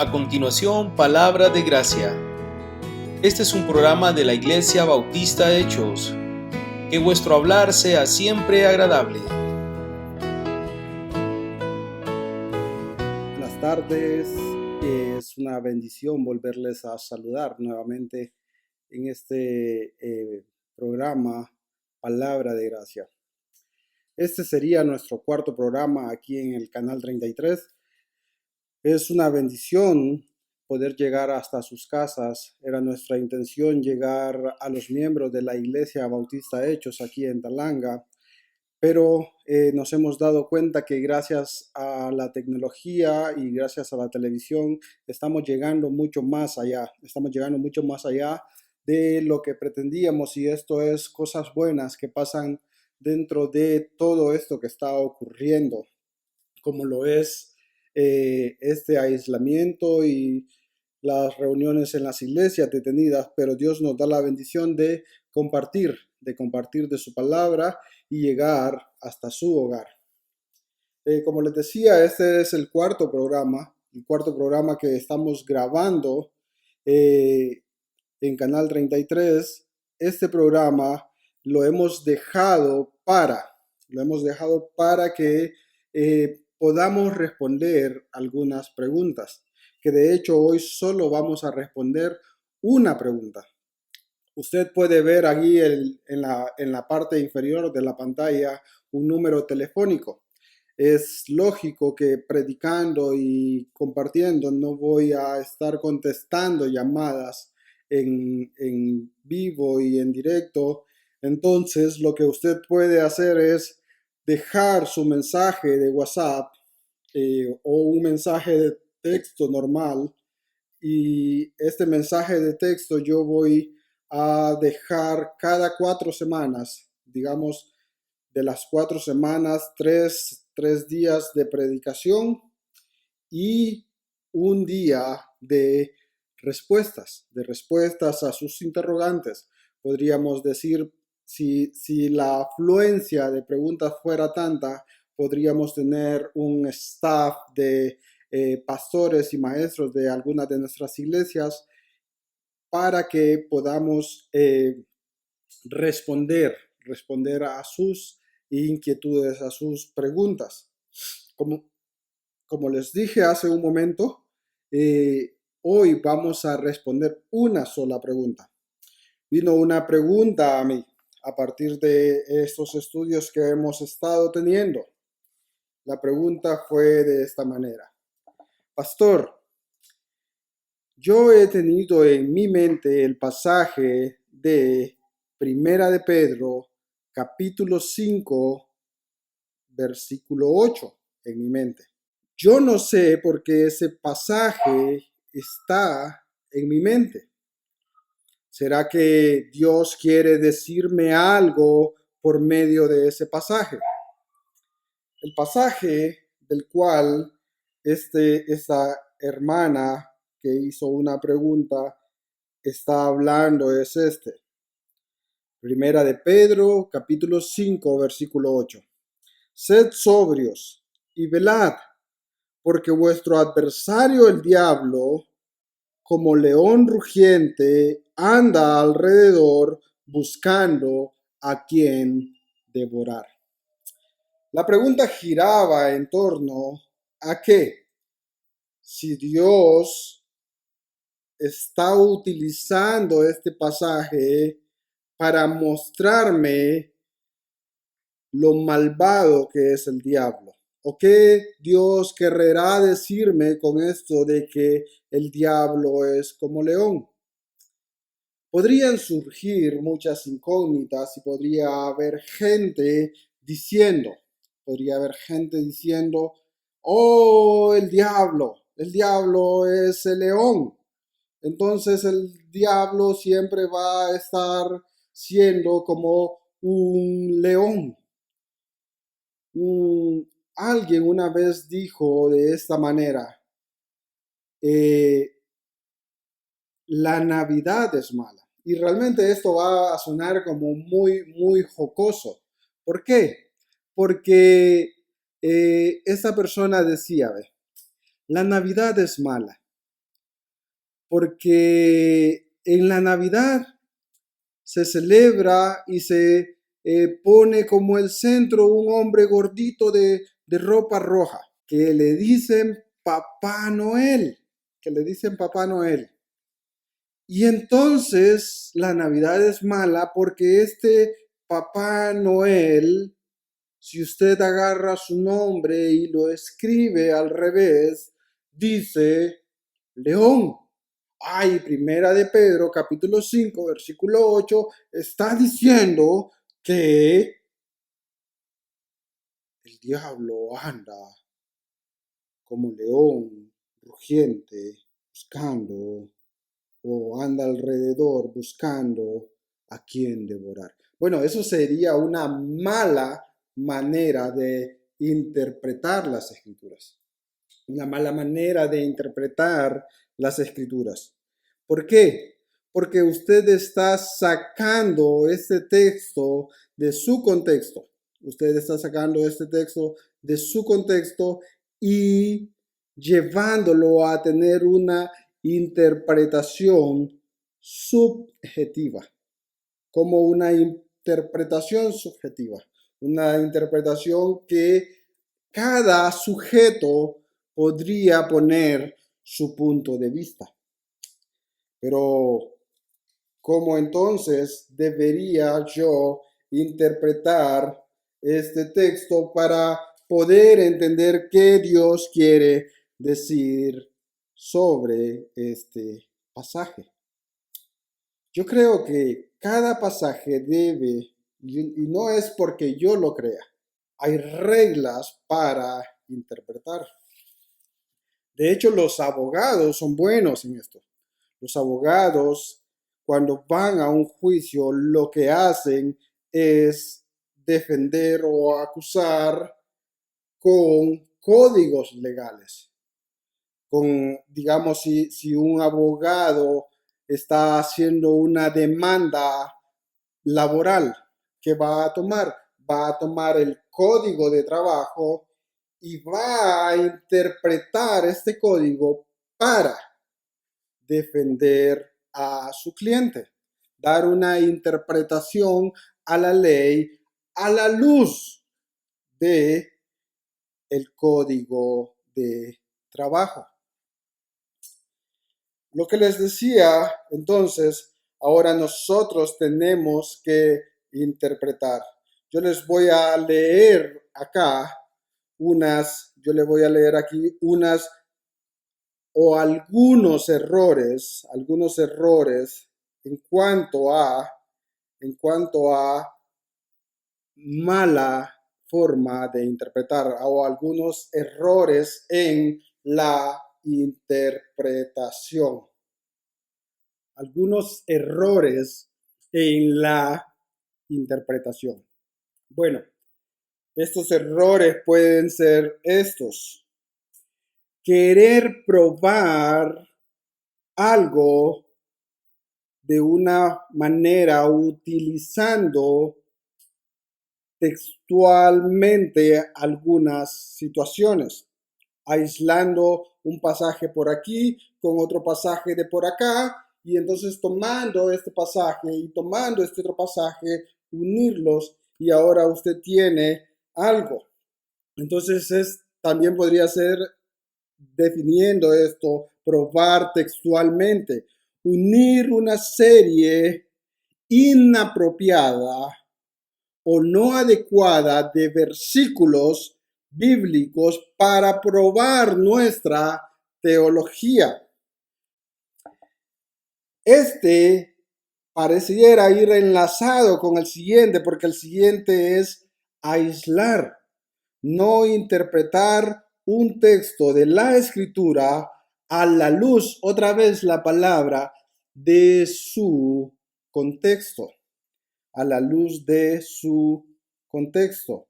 A continuación, palabra de gracia. Este es un programa de la Iglesia Bautista Hechos. Que vuestro hablar sea siempre agradable. Buenas tardes, es una bendición volverles a saludar nuevamente en este programa Palabra de Gracia. Este sería nuestro cuarto programa aquí en el canal 33. Es una bendición poder llegar hasta sus casas. Era nuestra intención llegar a los miembros de la Iglesia Bautista Hechos aquí en Talanga, pero nos hemos dado cuenta que gracias a la tecnología y gracias a la televisión estamos llegando mucho más allá de lo que pretendíamos, y esto es cosas buenas que pasan dentro de todo esto que está ocurriendo, como lo es este aislamiento y las reuniones en las iglesias detenidas, pero Dios nos da la bendición de compartir de su palabra y llegar hasta su hogar. Como les decía, este es el cuarto programa que estamos grabando en Canal 33. Este programa lo hemos dejado para que podamos responder algunas preguntas, que de hecho hoy solo vamos a responder una pregunta. Usted puede ver aquí en la parte inferior de la pantalla un número telefónico. Es lógico que predicando y compartiendo no voy a estar contestando llamadas en vivo y en directo. Entonces, lo que usted puede hacer es dejar su mensaje de WhatsApp o un mensaje de texto normal, y este mensaje de texto yo voy a dejar cada 4 semanas, digamos, de las 4 semanas, tres días de predicación y un día de respuestas a sus interrogantes. Podríamos decir, si la afluencia de preguntas fuera tanta, podríamos tener un staff de pastores y maestros de algunas de nuestras iglesias para que podamos responder a sus inquietudes, a sus preguntas. Como les dije hace un momento, hoy vamos a responder una sola pregunta. Vino una pregunta a mí a partir de estos estudios que hemos estado teniendo. La pregunta fue de esta manera: Pastor, yo he tenido en mi mente el pasaje de Primera de Pedro, capítulo 5, versículo 8 en mi mente. Yo no sé por qué ese pasaje está en mi mente. ¿Será que Dios quiere decirme algo por medio de ese pasaje? El pasaje del cual esta hermana que hizo una pregunta está hablando es este. Primera de Pedro, capítulo 5, versículo 8. Sed sobrios y velad, porque vuestro adversario el diablo, como león rugiente, anda alrededor buscando a quien devorar. La pregunta giraba en torno a que si Dios está utilizando este pasaje para mostrarme lo malvado que es el diablo, o qué Dios querrá decirme con esto de que el diablo es como león. Podrían surgir muchas incógnitas y podría haber gente diciendo, oh, el diablo es el león. Entonces el diablo siempre va a estar siendo como un león. Alguien una vez dijo de esta manera: la Navidad es mala. Y realmente esto va a sonar como muy, muy jocoso. ¿Por qué? Porque esta persona decía, la Navidad es mala. porque en la Navidad se celebra y se pone como el centro un hombre gordito de ropa roja, que le dicen Papá Noel, que le dicen Papá Noel. Y entonces la Navidad es mala porque este Papá Noel, si usted agarra su nombre y lo escribe al revés, dice león. Ay, Primera de Pedro, capítulo 5, versículo 8, está diciendo que el diablo anda como león rugiente buscando o anda alrededor buscando a quien devorar. Bueno, eso sería una mala manera de interpretar las escrituras. Una mala manera de interpretar las escrituras. ¿Por qué? Porque usted está sacando este texto de su contexto. Usted está sacando este texto de su contexto y llevándolo a tener una interpretación subjetiva, como una interpretación subjetiva, una interpretación que cada sujeto podría poner su punto de vista. Pero, ¿cómo entonces debería yo interpretar este texto para poder entender qué Dios quiere decir sobre este pasaje? Yo creo que cada pasaje debe, y no es porque yo lo crea, hay reglas para interpretar. De hecho, los abogados son buenos en esto. Los abogados, cuando van a un juicio, lo que hacen es defender o acusar con códigos legales. Digamos, si un abogado está haciendo una demanda laboral, ¿qué va a tomar? Va a tomar el código de trabajo y va a interpretar este código para defender a su cliente, dar una interpretación a la ley a la luz de el código de trabajo. Lo que les decía, entonces, ahora nosotros tenemos que interpretar. Yo les voy a leer acá yo les voy a leer aquí unas o algunos errores en cuanto a mala forma de interpretar o algunos errores en la interpretación. Algunos errores en la interpretación. Bueno, estos errores pueden ser estos. Querer probar algo de una manera utilizando textualmente algunas situaciones, aislando un pasaje por aquí con otro pasaje de por acá, y entonces tomando este pasaje y tomando este otro pasaje, unirlos, y ahora usted tiene algo. Entonces también podría ser definiendo esto, probar textualmente, unir una serie inapropiada o no adecuada de versículos bíblicos para probar nuestra teología. Este pareciera ir enlazado con el siguiente, porque el siguiente es aislar, no interpretar un texto de la escritura a la luz, otra vez la palabra, de su contexto, a la luz de su contexto.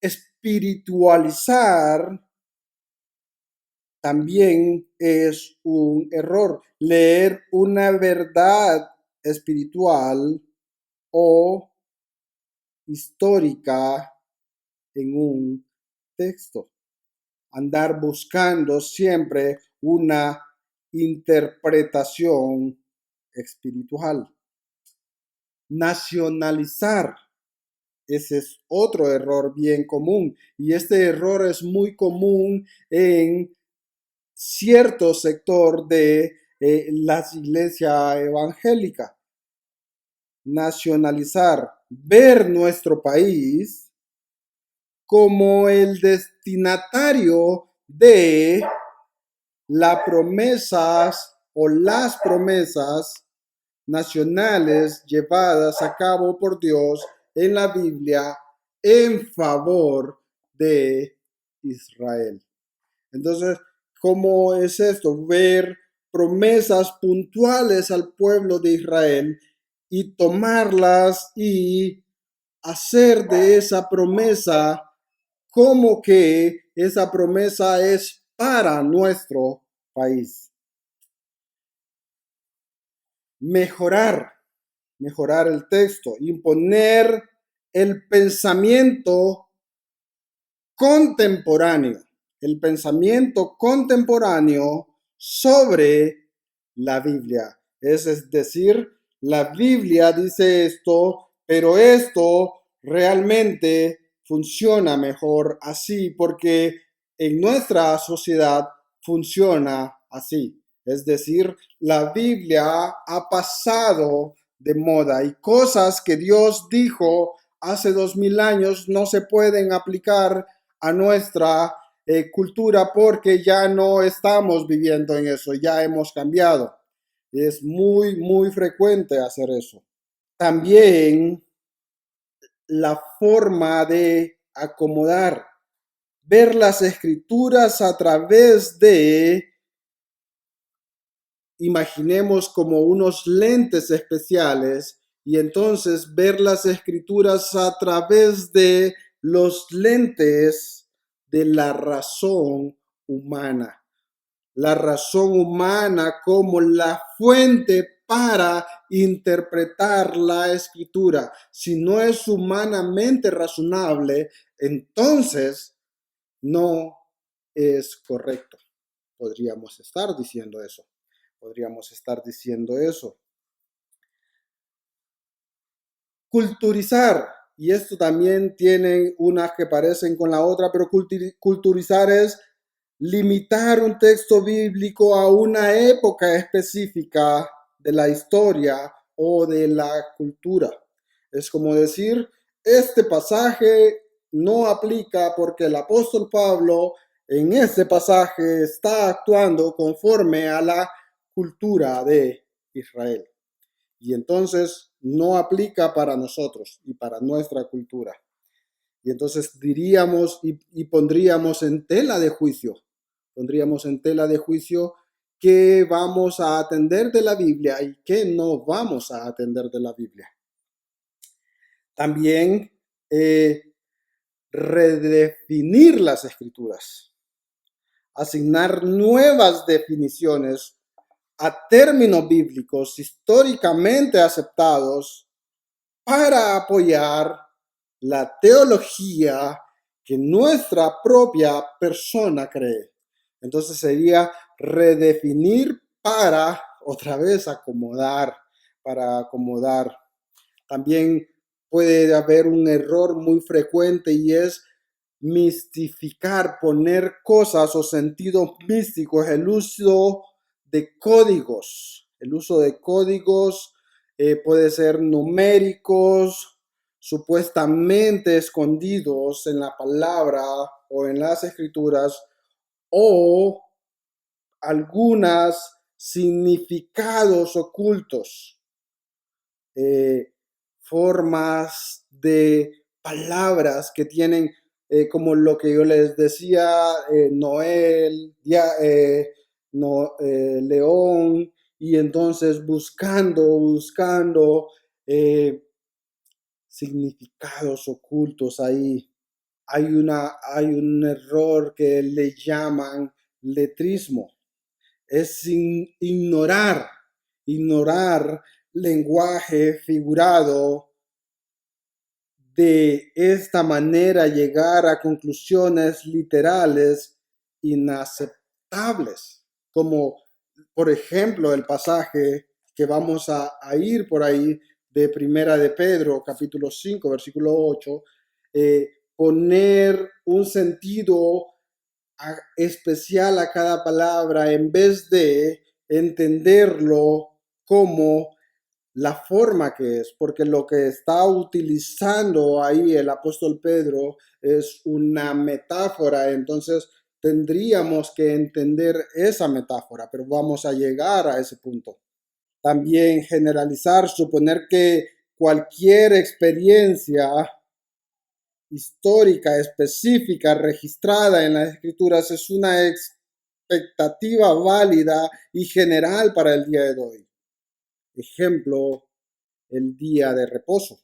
Espiritualizar también es un error. Leer una verdad espiritual o histórica en un texto. Andar buscando siempre una interpretación espiritual. Nacionalizar, ese es otro error bien común, y este error es muy común en cierto sector de las iglesias evangélicas. Nacionalizar, ver nuestro país como el destinatario de las promesas o las promesas nacionales llevadas a cabo por Dios en la Biblia en favor de Israel. Entonces, ¿cómo es esto? Ver promesas puntuales al pueblo de Israel y tomarlas y hacer de esa promesa como que esa promesa es para nuestro país. Mejorar el texto, imponer el pensamiento contemporáneo, sobre la Biblia. Es decir, la Biblia dice esto, pero esto realmente funciona mejor así porque en nuestra sociedad funciona así. Es decir, la Biblia ha pasado de moda y cosas que Dios dijo hace 2000 años no se pueden aplicar a nuestra cultura porque ya no estamos viviendo en eso, ya hemos cambiado. Es muy, muy frecuente hacer eso. También la forma de acomodar, ver las escrituras a través de, imaginemos como unos lentes especiales, y entonces ver las escrituras a través de los lentes de la razón humana. La razón humana como la fuente para interpretar la escritura. Si no es humanamente razonable, entonces no es correcto. Podríamos estar diciendo eso. Culturizar, y esto también tiene unas que parecen con la otra, pero culturizar es limitar un texto bíblico a una época específica de la historia o de la cultura. Es como decir, este pasaje no aplica porque el apóstol Pablo en este pasaje está actuando conforme a la cultura de Israel. Y entonces no aplica para nosotros y para nuestra cultura. Y entonces diríamos y pondríamos en tela de juicio qué vamos a atender de la Biblia y qué no vamos a atender de la Biblia. También redefinir las escrituras, asignar nuevas definiciones a términos bíblicos históricamente aceptados para apoyar la teología que nuestra propia persona cree. Entonces sería redefinir para otra vez acomodar. También puede haber un error muy frecuente y es mistificar, poner cosas o sentidos místicos, el uso de códigos. Puede ser numéricos, supuestamente escondidos en la palabra o en las escrituras, o algunos significados ocultos, formas de palabras que tienen, como lo que yo les decía, Noel, león, y entonces buscando significados ocultos ahí. Hay un error que le llaman letrismo. Es ignorar lenguaje figurado, de esta manera llegar a conclusiones literales inaceptables. como por ejemplo el pasaje que vamos a ir por ahí de Primera de Pedro, capítulo 5, versículo 8, poner un sentido especial a cada palabra en vez de entenderlo como la forma que es, porque lo que está utilizando ahí el apóstol Pedro es una metáfora, entonces tendríamos que entender esa metáfora, pero vamos a llegar a ese punto. También generalizar, suponer que cualquier experiencia histórica específica registrada en las escrituras es una expectativa válida y general para el día de hoy. Ejemplo, el día de reposo.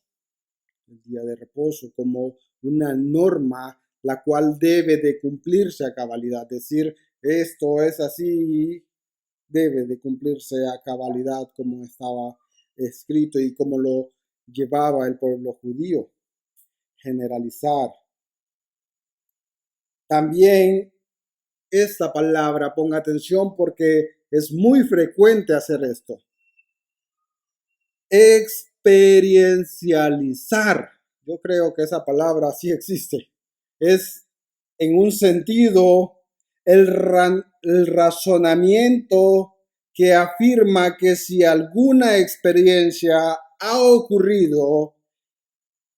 El día de reposo como una norma la cual debe de cumplirse a cabalidad. Decir esto es así, debe de cumplirse a cabalidad como estaba escrito y como lo llevaba el pueblo judío. Generalizar. También esta palabra, ponga atención porque es muy frecuente hacer esto. Experiencializar. Yo creo que esa palabra sí existe. Es en un sentido el razonamiento que afirma que si alguna experiencia ha ocurrido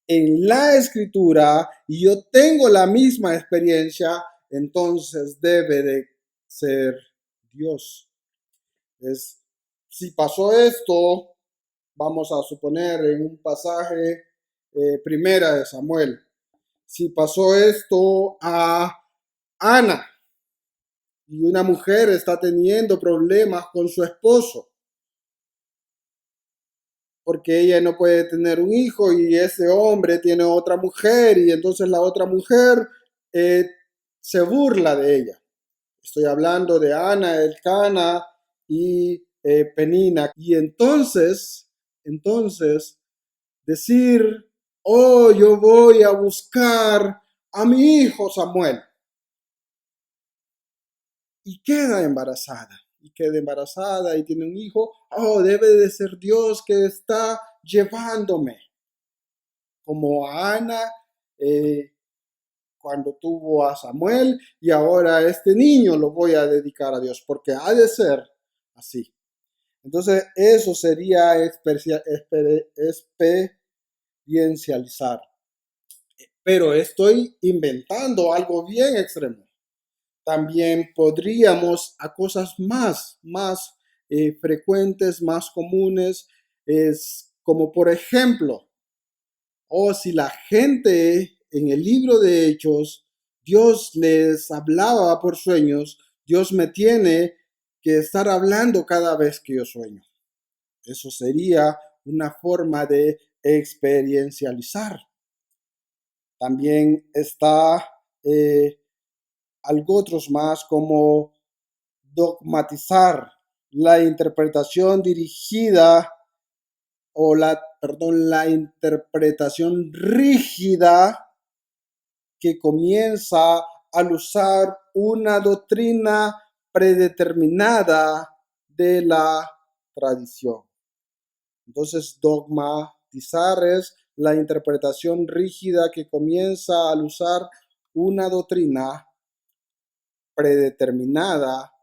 en la escritura y yo tengo la misma experiencia, entonces debe de ser Dios. Si pasó esto, vamos a suponer en un pasaje primera de Samuel, si pasó esto a Ana y una mujer está teniendo problemas con su esposo porque ella no puede tener un hijo y ese hombre tiene otra mujer y entonces la otra mujer se burla de ella. Estoy hablando de Ana, Elcana y Penina. Y entonces decir, oh, yo voy a buscar a mi hijo Samuel. Y queda embarazada. Y tiene un hijo. Oh, debe de ser Dios que está llevándome. Como a Ana cuando tuvo a Samuel y ahora este niño lo voy a dedicar a Dios porque ha de ser así. Entonces eso sería experiencializar. Pero estoy inventando algo bien extremo. También podríamos a cosas más frecuentes, más comunes, es como por ejemplo, si la gente en el libro de Hechos, Dios les hablaba por sueños, Dios me tiene que estar hablando cada vez que yo sueño. Eso sería una forma de experiencializar. También está algo otros más como dogmatizar, la interpretación dirigida o la interpretación rígida que comienza al usar una doctrina predeterminada de la tradición. Entonces, dogmatizar es la interpretación rígida que comienza al usar una doctrina predeterminada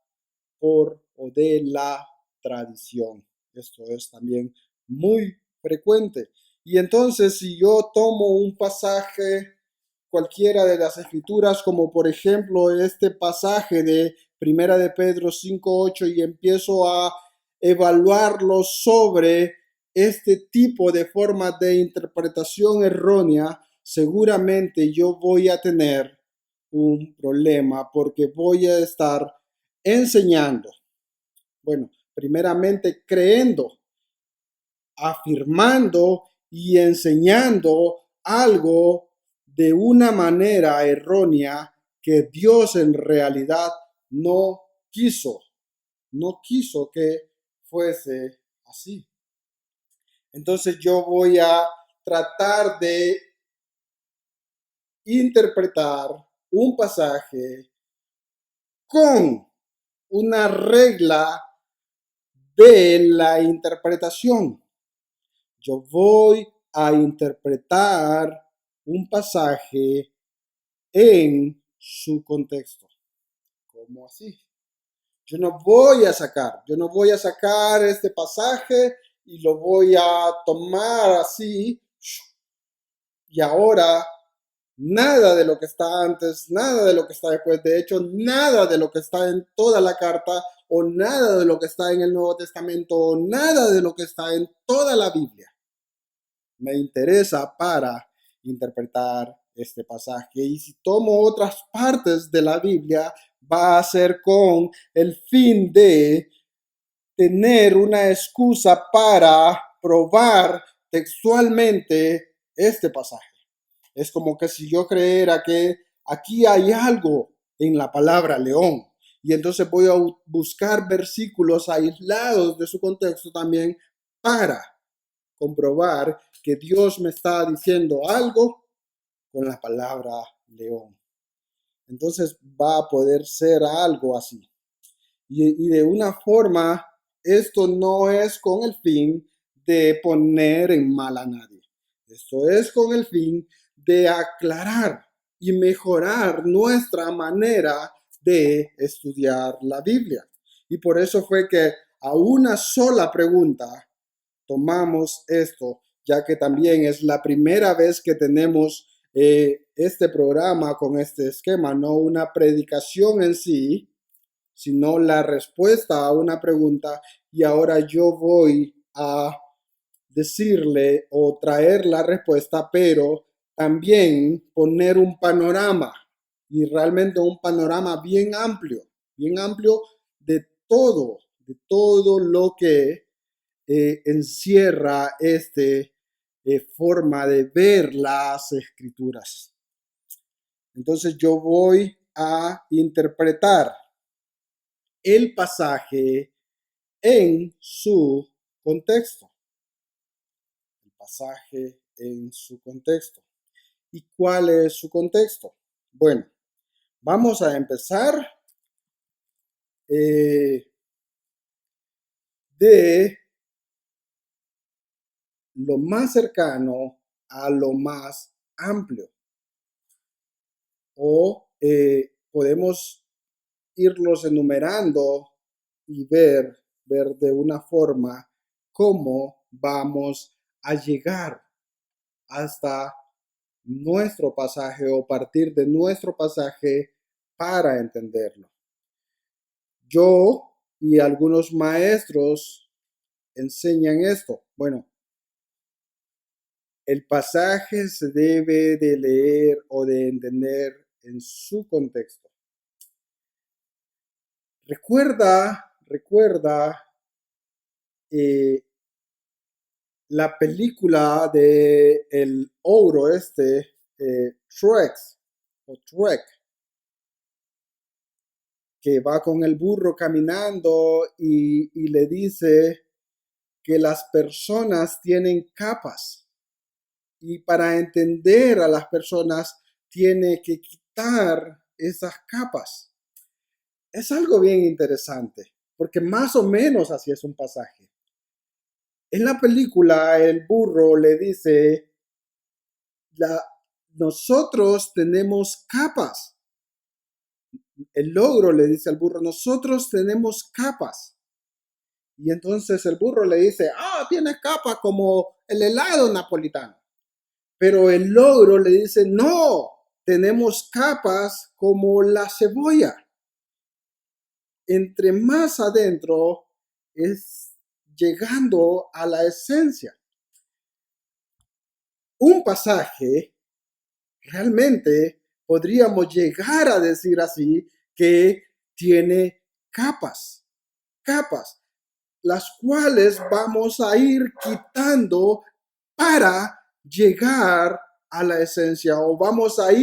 por o de la tradición. Esto es también muy frecuente. Y entonces, si yo tomo un pasaje cualquiera de las escrituras, como por ejemplo este pasaje de Primera de Pedro 5:8 y empiezo a evaluarlo sobre este tipo de formas de interpretación errónea, seguramente yo voy a tener un problema porque voy a estar enseñando, primeramente creyendo, afirmando y enseñando algo de una manera errónea que Dios en realidad no quiso que fuese así. Entonces yo voy a tratar de interpretar un pasaje con una regla de la interpretación. Yo voy a interpretar un pasaje en su contexto. ¿Cómo así? Yo no voy a sacar este pasaje y lo voy a tomar así y ahora nada de lo que está antes, nada de lo que está después, de hecho, nada de lo que está en toda la carta o nada de lo que está en el Nuevo Testamento o nada de lo que está en toda la Biblia me interesa para interpretar este pasaje. Y si tomo otras partes de la Biblia, va a ser con el fin de tener una excusa para probar textualmente este pasaje. Es como que si yo creyera que aquí hay algo en la palabra león y entonces voy a buscar versículos aislados de su contexto también para comprobar que Dios me está diciendo algo con la palabra león. Entonces va a poder ser algo así. Y de una forma, esto no es con el fin de poner en mal a nadie. Esto es con el fin de aclarar y mejorar nuestra manera de estudiar la Biblia. Y por eso fue que a una sola pregunta tomamos esto, ya que también es la primera vez que tenemos este programa con este esquema, no una predicación en sí, sino la respuesta a una pregunta, y ahora yo voy a decirle o traer la respuesta, pero también poner un panorama, y realmente un panorama bien amplio de todo lo que encierra forma de ver las escrituras. Entonces yo voy a interpretar el pasaje en su contexto. El pasaje en su contexto. ¿Y cuál es su contexto? Bueno, vamos a empezar de lo más cercano a lo más amplio. O podemos irlos enumerando y ver de una forma cómo vamos a llegar hasta nuestro pasaje o partir de nuestro pasaje para entenderlo. Yo y algunos maestros enseñan esto. Bueno, el pasaje se debe de leer o de entender en su contexto. Recuerda la película de el ogro Shrek, que va con el burro caminando y le dice que las personas tienen capas y para entender a las personas tiene que quitar esas capas. Es algo bien interesante, porque más o menos así es un pasaje. En la película, el burro le dice, nosotros tenemos capas. El ogro le dice al burro, nosotros tenemos capas. Y entonces el burro le dice, tienes capas como el helado napolitano. Pero el ogro le dice, no, tenemos capas como la cebolla. Entre más adentro es llegando a la esencia. Un pasaje, realmente podríamos llegar a decir así, que tiene capas, las cuales vamos a ir quitando para llegar a la esencia o vamos a ir